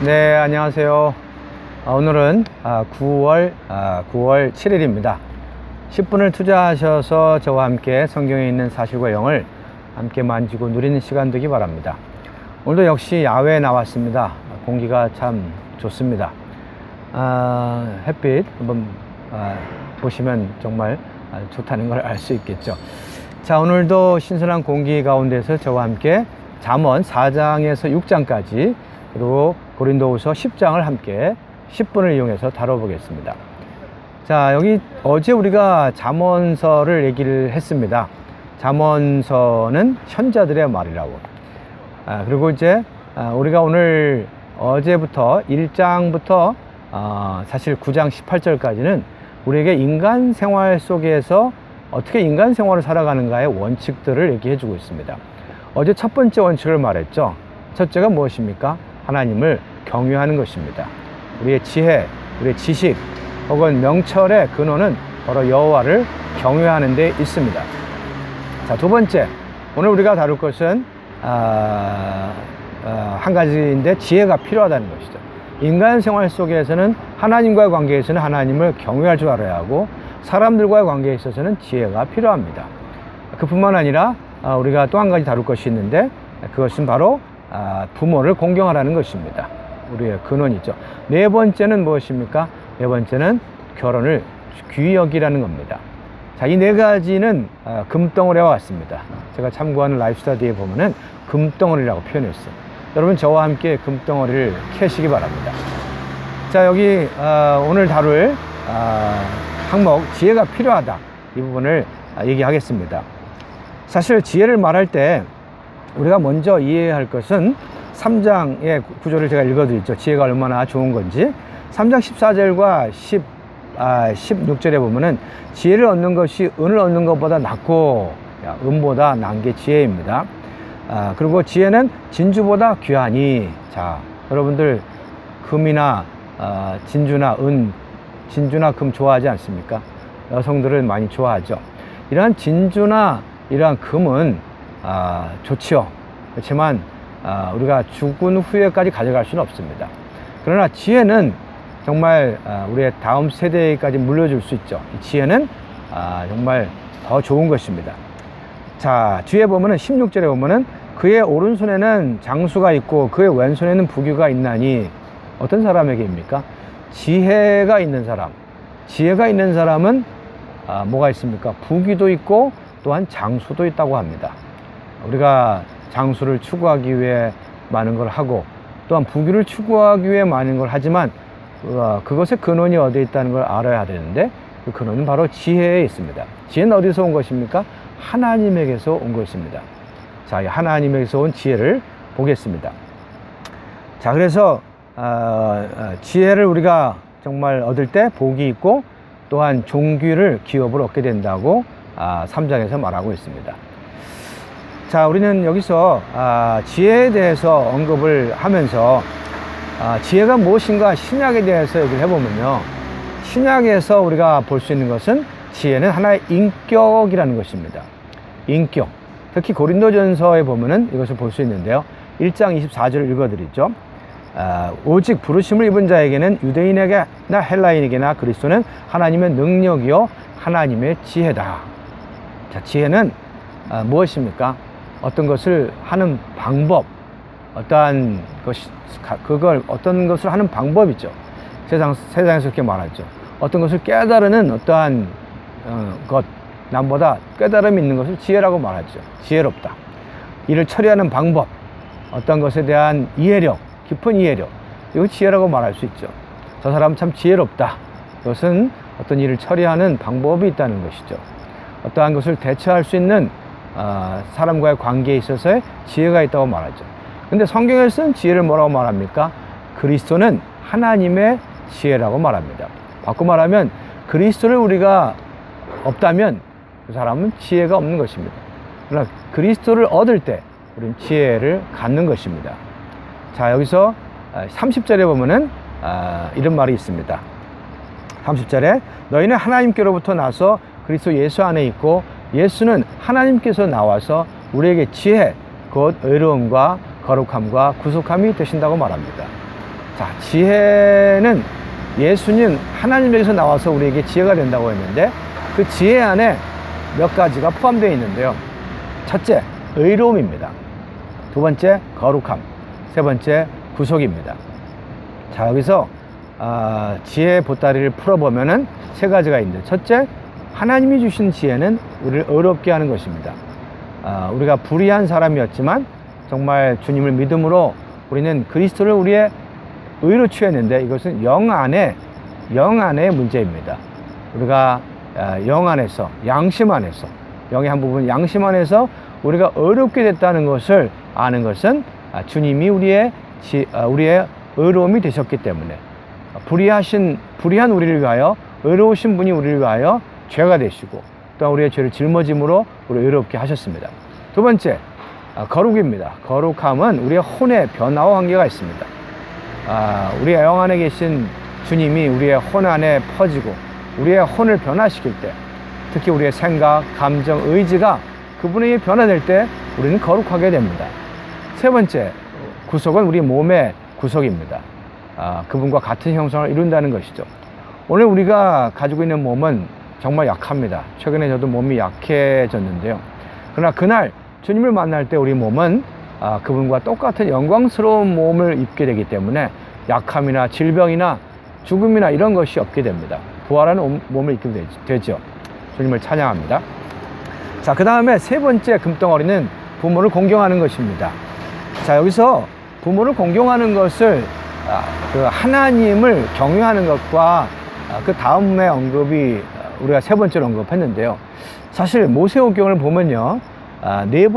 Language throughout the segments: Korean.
네, 안녕하세요. 오늘은 9월 7일입니다. 10분을 투자하셔서 저와 함께 성경에 있는 사실과 영을 함께 만지고 누리는 시간 되기 바랍니다. 오늘도 역시 야외에 나왔습니다. 공기가 참 좋습니다. 햇빛 한번 보시면 정말 좋다는 걸 알 수 있겠죠. 자, 오늘도 신선한 공기 가운데서 저와 함께 잠언 4장에서 6장까지 그리고 고린도후서 10장을 함께 10분을 이용해서 다뤄보겠습니다. 자, 여기 어제 우리가 잠언서를 얘기를 했습니다. 잠언서는 현자들의 말이라고. 그리고 이제 우리가 오늘 어제부터 1장부터 사실 9장 18절까지는 우리에게 인간 생활 속에서 어떻게 인간 생활을 살아가는가의 원칙들을 얘기해 주고 있습니다. 어제 첫 번째 원칙을 말했죠. 첫째가 무엇입니까? 하나님을 경외하는 것입니다. 우리의 지혜, 우리의 지식 혹은 명철의 근원은 바로 여호와를 경외하는 데 있습니다. 자, 두 번째, 오늘 우리가 다룰 것은 한 가지인데 지혜가 필요하다는 것이죠. 인간 생활 속에서는 하나님과의 관계에서는 하나님을 경외할 줄 알아야 하고 사람들과의 관계에 있어서는 지혜가 필요합니다. 그뿐만 아니라 우리가 또 한 가지 다룰 것이 있는데 그것은 바로 부모를 공경하라는 것입니다. 우리의 근원이죠. 네 번째는 무엇입니까? 네 번째는 결혼을 귀히 여기라는 겁니다. 자, 이 네 가지는 금덩어리와 같습니다. 제가 참고하는 라이프스타디에 보면은 금덩어리라고 표현했어요. 여러분 저와 함께 금덩어리를 캐시기 바랍니다. 자, 여기 오늘 다룰 항목 지혜가 필요하다, 이 부분을 얘기하겠습니다. 사실 지혜를 말할 때 우리가 먼저 이해해야 할 것은 3장의 구조를 제가 읽어드렸죠. 지혜가 얼마나 좋은 건지. 3장 14절과 16절에 보면은 지혜를 얻는 것이 은을 얻는 것보다 낫고 은보다 나은 게 지혜입니다. 그리고 지혜는 진주보다 귀하니. 자, 여러분들 금이나 진주나 은, 진주나 금 좋아하지 않습니까? 여성들은 많이 좋아하죠. 이러한 진주나 이러한 금은 좋지요. 그렇지만 우리가 죽은 후에까지 가져갈 수는 없습니다. 그러나 지혜는 정말 우리의 다음 세대까지 물려줄 수 있죠. 이 지혜는 정말 더 좋은 것입니다. 자, 뒤에 보면은 16절에 보면은 그의 오른손에는 장수가 있고 그의 왼손에는 부귀가 있나니. 어떤 사람에게입니까? 지혜가 있는 사람. 지혜가 있는 사람은 뭐가 있습니까? 부귀도 있고 또한 장수도 있다고 합니다. 우리가 장수를 추구하기 위해 많은 걸 하고 또한 부귀를 추구하기 위해 많은 걸 하지만 그것의 근원이 어디에 있다는 걸 알아야 되는데 그 근원은 바로 지혜에 있습니다. 지혜는 어디서 온 것입니까? 하나님에게서 온 것입니다. 자, 하나님에게서 온 지혜를 보겠습니다. 자, 그래서 지혜를 우리가 정말 얻을 때 복이 있고 또한 종귀를 기업을 얻게 된다고 3장에서 말하고 있습니다. 자, 우리는 여기서 지혜에 대해서 언급을 하면서 지혜가 무엇인가 신약에 대해서 얘기를 해보면요, 신약에서 우리가 볼 수 있는 것은 지혜는 하나의 인격이라는 것입니다. 인격. 특히 고린도전서에 보면은 이것을 볼 수 있는데요, 1장 24절을 읽어드리죠. 오직 부르심을 입은 자에게는 유대인에게나 헬라인에게나 그리스도는 하나님의 능력이요 하나님의 지혜다. 자, 지혜는 무엇입니까? 어떤 것을 하는 방법, 어떠한 것이, 어떤 것을 하는 방법이죠. 세상에서 그렇게 말하죠. 어떤 것을 깨달으는 어떠한 것, 남보다 깨달음이 있는 것을 지혜라고 말하죠. 지혜롭다. 이를 처리하는 방법, 어떤 것에 대한 이해력, 깊은 이해력, 이거 지혜라고 말할 수 있죠. 저 사람은 참 지혜롭다. 이것은 어떤 일을 처리하는 방법이 있다는 것이죠. 어떠한 것을 대처할 수 있는 사람과의 관계에 있어서의 지혜가 있다고 말하죠. 근데 성경에 쓴 지혜를 뭐라고 말합니까? 그리스도는 하나님의 지혜라고 말합니다. 바꿔 말하면 그리스도를 우리가 없다면 그 사람은 지혜가 없는 것입니다. 그러나 그리스도를 얻을 때 우리는 지혜를 갖는 것입니다. 자, 여기서 30절에 보면은 이런 말이 있습니다. 30절에 너희는 하나님께로부터 나서 그리스도 예수 안에 있고 예수는 하나님께서 나와서 우리에게 지혜, 곧 의로움과 거룩함과 구속함이 되신다고 말합니다. 자, 지혜는 예수님 하나님에게서 나와서 우리에게 지혜가 된다고 했는데 그 지혜 안에 몇 가지가 포함되어 있는데요. 첫째, 의로움입니다. 두 번째, 거룩함. 세 번째, 구속입니다. 자, 여기서 지혜의 보따리를 풀어보면은 세 가지가 있는데, 첫째, 하나님이 주신 지혜는 우리를 의롭게 하는 것입니다. 우리가 불의한 사람이었지만 정말 주님을 믿음으로 우리는 그리스도를 우리의 의로 취했는데, 이것은 영 안의 문제입니다. 우리가 영 안에서, 양심 안에서, 영의 한 부분 양심 안에서 우리가 의롭게 됐다는 것을 아는 것은 주님이 우리의 의로움이 되셨기 때문에, 불의한 우리를 위하여, 의로우신 분이 우리를 위하여 죄가 되시고 또한 우리의 죄를 짊어짐으로 우리를 의롭게 하셨습니다. 두 번째, 거룩입니다. 거룩함은 우리의 혼의 변화와 관계가 있습니다. 우리의 영 안에 계신 주님이 우리의 혼 안에 퍼지고 우리의 혼을 변화시킬 때, 특히 우리의 생각, 감정, 의지가 그분에게 변화될 때 우리는 거룩하게 됩니다. 세 번째, 구속은 우리 몸의 구속입니다. 그분과 같은 형상을 이룬다는 것이죠. 오늘 우리가 가지고 있는 몸은 정말 약합니다. 최근에 저도 몸이 약해졌는데요. 그러나 그날 주님을 만날 때 우리 몸은 그분과 똑같은 영광스러운 몸을 입게 되기 때문에 약함이나 질병이나 죽음이나 이런 것이 없게 됩니다. 부활하는 몸을 입게 되죠. 주님을 찬양합니다. 자, 그 다음에 세 번째 금덩어리는 부모를 공경하는 것입니다. 자, 여기서 부모를 공경하는 것을 그 하나님을 경외하는 것과 그 다음에 언급이 우리가 세 번째로 언급했는데요. 사실 모세오경을 보면요, 네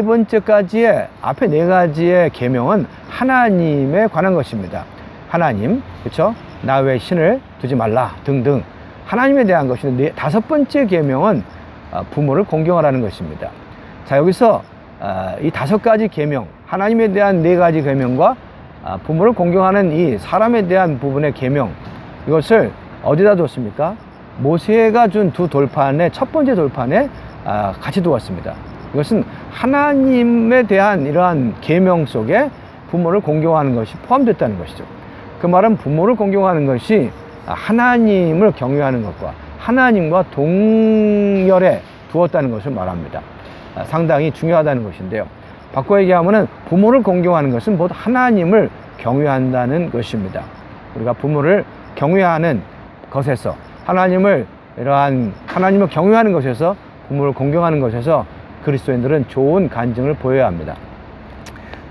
번째까지의 앞에 네 가지의 계명은 하나님에 관한 것입니다. 하나님, 그렇죠? 나 외에 신을 두지 말라 등등 하나님에 대한 것인데, 다섯 번째 계명은 부모를 공경하라는 것입니다. 자, 여기서 이 다섯 가지 계명, 하나님에 대한 네 가지 계명과 부모를 공경하는 이 사람에 대한 부분의 계명, 이것을 어디다 뒀습니까? 모세가 준 두 돌판에, 첫 번째 돌판에 같이 두었습니다. 이것은 하나님에 대한 이러한 계명 속에 부모를 공경하는 것이 포함됐다는 것이죠. 그 말은 부모를 공경하는 것이 하나님을 경외하는 것과 하나님과 동열에 두었다는 것을 말합니다. 상당히 중요하다는 것인데요. 바꿔 얘기하면 부모를 공경하는 것은 곧 하나님을 경외한다는 것입니다. 우리가 부모를 경외하는 것에서, 하나님을 경외하는 것에서, 부모를 공경하는 것에서 그리스도인들은 좋은 간증을 보여야 합니다.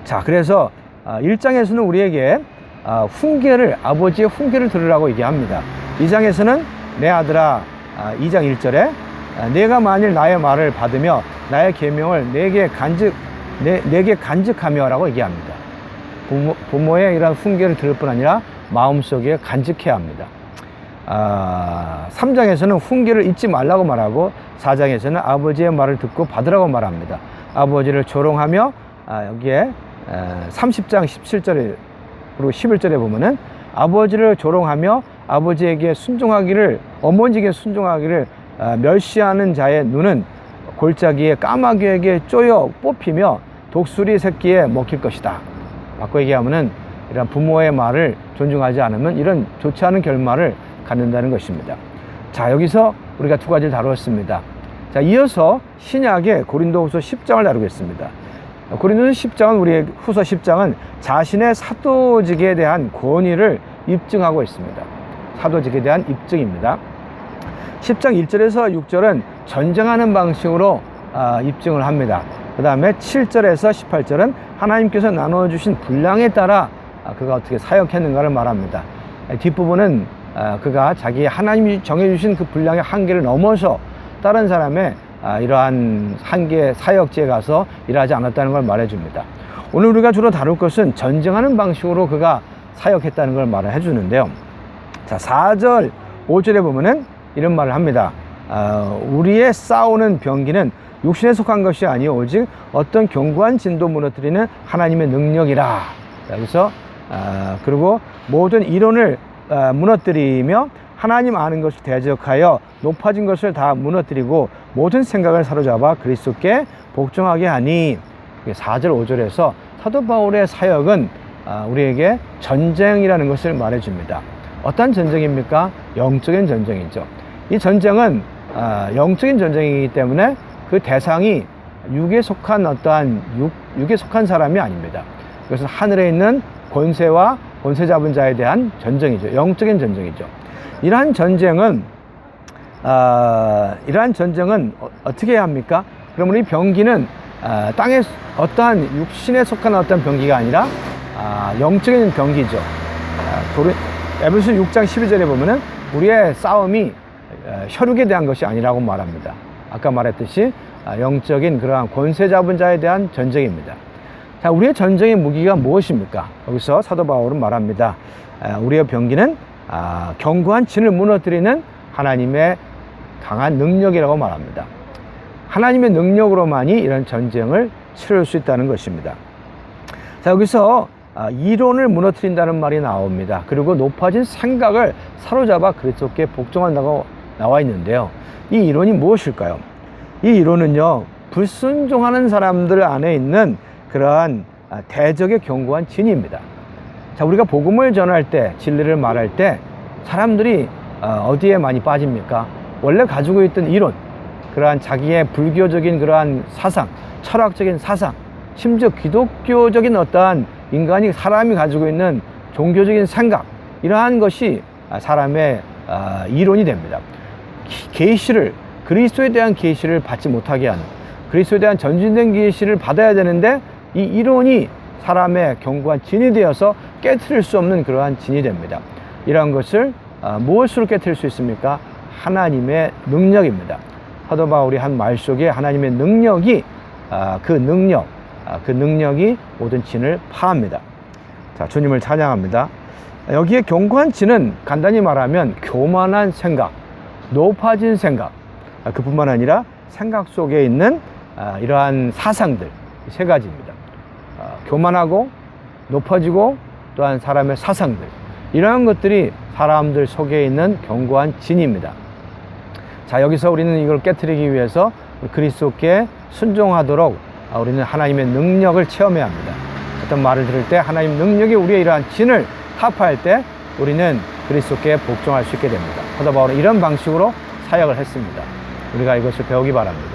자, 그래서 1장에서는 우리에게 아버지의 훈계를 들으라고 얘기합니다. 2장에서는 내 아들아, 2장 1절에 내가 만일 나의 말을 받으며 나의 계명을 내게 간직하며 라고 얘기합니다. 부모의 이러한 훈계를 들을 뿐 아니라 마음속에 간직해야 합니다. 3장에서는 훈계를 잊지 말라고 말하고, 4장에서는 아버지의 말을 듣고 받으라고 말합니다. 아버지를 조롱하며, 여기에 30장 17절에 그리고 11절에 보면은 아버지를 조롱하며 아버지에게 순종하기를, 어머니에게 순종하기를 멸시하는 자의 눈은 골짜기에 까마귀에게 쪼여 뽑히며 독수리 새끼에 먹힐 것이다. 바꿔 얘기하면은 이런 부모의 말을 존중하지 않으면 이런 좋지 않은 결말을 갖는다는 것입니다. 자, 여기서 우리가 두 가지를 다루었습니다. 자, 이어서 신약의 고린도후서 10장을 다루겠습니다. 고린도서 10장은, 우리의 후서 10장은 자신의 사도직에 대한 권위를 입증하고 있습니다. 사도직에 대한 입증입니다. 10장 1절에서 6절은 전쟁하는 방식으로 입증을 합니다. 그 다음에 7절에서 18절은 하나님께서 나눠주신 분량에 따라 그가 어떻게 사역했는가를 말합니다. 뒷부분은 그가 자기 하나님이 정해주신 그 분량의 한계를 넘어서 다른 사람의 이러한 한계 사역지에 가서 일하지 않았다는 걸 말해줍니다. 오늘 우리가 주로 다룰 것은 전쟁하는 방식으로 그가 사역했다는 걸 말해 주는데요. 자, 4절 5절에 보면은 이런 말을 합니다. 우리의 싸우는 병기는 육신에 속한 것이 아니요 오직 어떤 견고한 진도 무너뜨리는 하나님의 능력이라. 여기서 그리고 모든 이론을 무너뜨리며 하나님 아는 것을 대적하여 높아진 것을 다 무너뜨리고 모든 생각을 사로잡아 그리스도께 복종하게 하니. 4절 5절에서 사도 바울의 사역은 우리에게 전쟁이라는 것을 말해줍니다. 어떤 전쟁입니까? 영적인 전쟁이죠. 이 전쟁은 영적인 전쟁이기 때문에 그 대상이 육에 속한 어떠한 육에 속한 사람이 아닙니다. 그것은 하늘에 있는 권세와 권세 잡은 자에 대한 전쟁이죠. 영적인 전쟁이죠. 이러한 전쟁은 어떻게 해야 합니까? 그러면 이 병기는 땅에 어떠한 육신에 속한 어떤 병기가 아니라 영적인 병기죠. 에베소 6장 12절에 보면은 우리의 싸움이 혈육에 대한 것이 아니라고 말합니다. 아까 말했듯이 영적인 그러한 권세 잡은 자에 대한 전쟁입니다. 자, 우리의 전쟁의 무기가 무엇입니까? 여기서 사도 바울은 말합니다. 우리의 병기는 견고한 진을 무너뜨리는 하나님의 강한 능력이라고 말합니다. 하나님의 능력으로만이 이런 전쟁을 치를 수 있다는 것입니다. 자, 여기서 이론을 무너뜨린다는 말이 나옵니다. 그리고 높아진 생각을 사로잡아 그리스도께 복종한다고 나와 있는데요. 이 이론이 무엇일까요? 이 이론은요, 불순종하는 사람들 안에 있는 그러한 대적의 견고한 진입니다. 자, 우리가 복음을 전할 때, 진리를 말할 때 사람들이 어디에 많이 빠집니까? 원래 가지고 있던 이론, 그러한 자기의 불교적인 그러한 사상, 철학적인 사상, 심지어 기독교적인 어떠한 사람이 가지고 있는 종교적인 생각, 이러한 것이 사람의 이론이 됩니다. 계시를, 그리스도에 대한 계시를 받지 못하게 하는, 그리스도에 대한 전진된 계시를 받아야 되는데 이 이론이 사람의 견고한 진이 되어서 깨트릴 수 없는 그러한 진이 됩니다. 이러한 것을 무엇으로 깨트릴 수 있습니까? 하나님의 능력입니다. 사도 바울이 한 말 속에 하나님의 능력이 그 능력이 모든 진을 파합니다. 자, 주님을 찬양합니다. 여기에 견고한 진은 간단히 말하면 교만한 생각, 높아진 생각, 그뿐만 아니라 생각 속에 있는 이러한 사상들, 세 가지입니다. 교만하고 높아지고 또한 사람의 사상들, 이러한 것들이 사람들 속에 있는 견고한 진입니다. 자, 여기서 우리는 이걸 깨트리기 위해서 그리스도께 순종하도록 우리는 하나님의 능력을 체험해야 합니다. 어떤 말을 들을 때 하나님 능력이 우리의 이러한 진을 타파할 때 우리는 그리스도께 복종할 수 있게 됩니다. 사도 바울은 이런 방식으로 사역을 했습니다. 우리가 이것을 배우기 바랍니다.